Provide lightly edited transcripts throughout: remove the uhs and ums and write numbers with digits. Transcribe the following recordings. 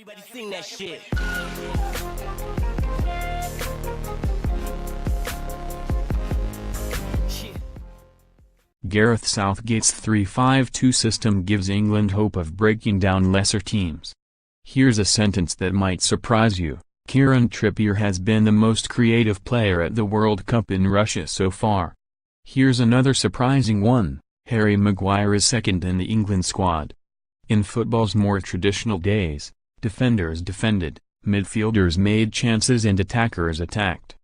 Everybody sing that shit. Gareth Southgate's 3-5-2 system gives England hope of breaking down lesser teams. Here's a sentence that might surprise you. Kieran Trippier has been the most creative player at the World Cup in Russia so far. Here's another surprising one. Harry Maguire is second in the England squad. In football's more traditional days, defenders defended, midfielders made chances and attackers attacked.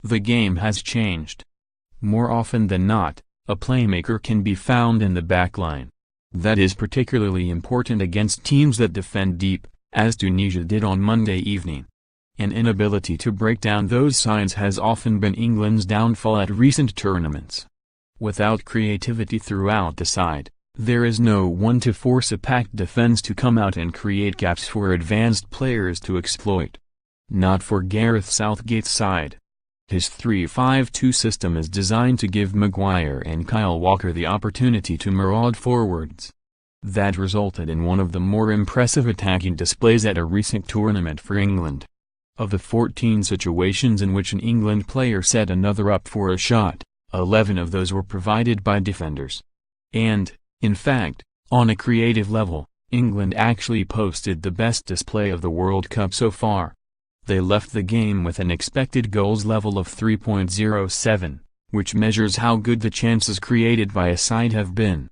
The game has changed. More often than not, a playmaker can be found in the backline. That is particularly important against teams that defend deep, as Tunisia did on Monday evening. An inability to break down those sides has often been England's downfall at recent tournaments. Without creativity throughout the side, there is no one to force a packed defense to come out and create gaps for advanced players to exploit. Not for Gareth Southgate's side. His 3-5-2 system is designed to give Maguire and Kyle Walker the opportunity to maraud forwards. That resulted in one of the more impressive attacking displays at a recent tournament for England. Of the 14 situations in which an England player set another up for a shot, 11 of those were provided by defenders. And, in fact, on a creative level, England actually posted the best display of the World Cup so far. They left the game with an expected goals level of 3.07, which measures how good the chances created by a side have been.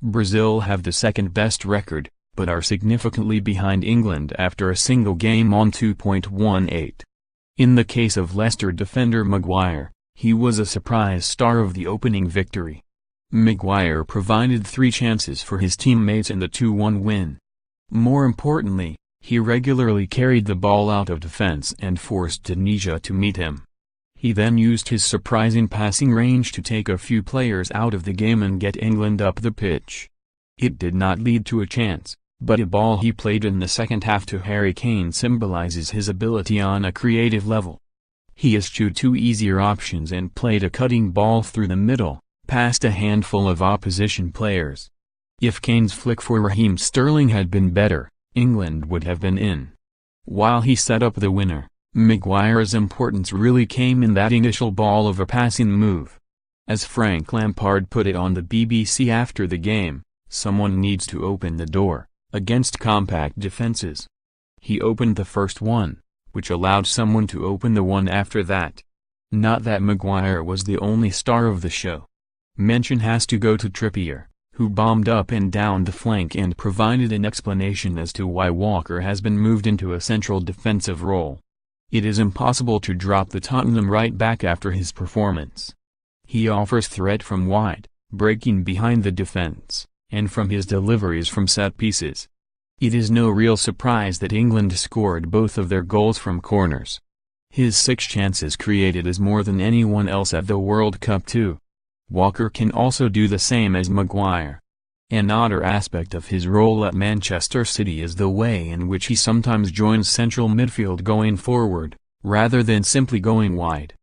Brazil have the second best record, but are significantly behind England after a single game on 2.18. In the case of Leicester defender Maguire, he was a surprise star of the opening victory. Maguire provided 3 chances for his teammates in the 2-1 win. More importantly, he regularly carried the ball out of defense and forced Tunisia to meet him. He then used his surprising passing range to take a few players out of the game and get England up the pitch. It did not lead to a chance, but a ball he played in the second half to Harry Kane symbolizes his ability on a creative level. He eschewed 2 easier options and played a cutting ball through the middle, past a handful of opposition players. If Kane's flick for Raheem Sterling had been better, England would have been in. While he set up the winner, Maguire's importance really came in that initial ball of a passing move. As Frank Lampard put it on the BBC after the game, someone needs to open the door, against compact defenses. He opened the first one, which allowed someone to open the one after that. Not that Maguire was the only star of the show. Mention has to go to Trippier, who bombed up and down the flank and provided an explanation as to why Walker has been moved into a central defensive role. It is impossible to drop the Tottenham right back after his performance. He offers threat from wide, breaking behind the defense, and from his deliveries from set pieces. It is no real surprise that England scored both of their goals from corners. His 6 chances created is more than anyone else at the World Cup too. Walker can also do the same as Maguire. An odder aspect of his role at Manchester City is the way in which he sometimes joins central midfield going forward, rather than simply going wide.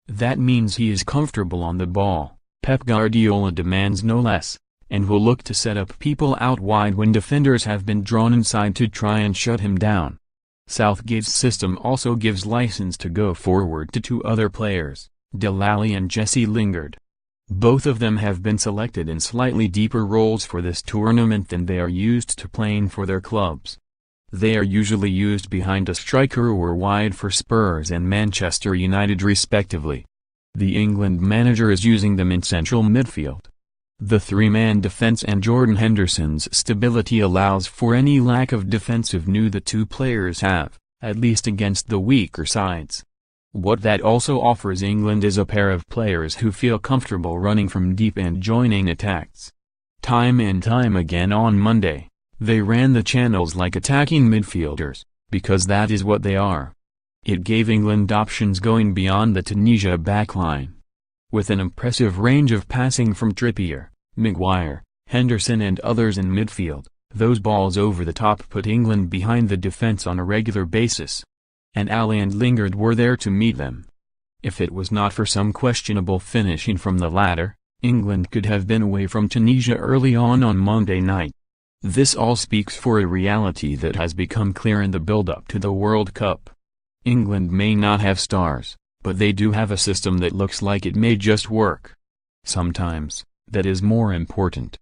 That means he is comfortable on the ball, Pep Guardiola demands no less, and will look to set up people out wide when defenders have been drawn inside to try and shut him down. Southgate's system also gives license to go forward to 2 other players, Delali and Jesse Lingard. Both of them have been selected in slightly deeper roles for this tournament than they are used to playing for their clubs. They are usually used behind a striker or wide for Spurs and Manchester United respectively. The England manager is using them in central midfield. The 3-man defense and Jordan Henderson's stability allows for any lack of defensive nous the 2 players have, at least against the weaker sides. What that also offers England is a pair of players who feel comfortable running from deep and joining attacks. Time and time again on Monday, they ran the channels like attacking midfielders, because that is what they are. It gave England options going beyond the Tunisia backline. With an impressive range of passing from Trippier, Maguire, Henderson and others in midfield, those balls over the top put England behind the defense on a regular basis. And Ali and Lingard were there to meet them. If it was not for some questionable finishing from the latter, England could have been away from Tunisia early on Monday night. This all speaks for a reality that has become clear in the build-up to the World Cup. England may not have stars, but they do have a system that looks like it may just work. Sometimes, that is more important.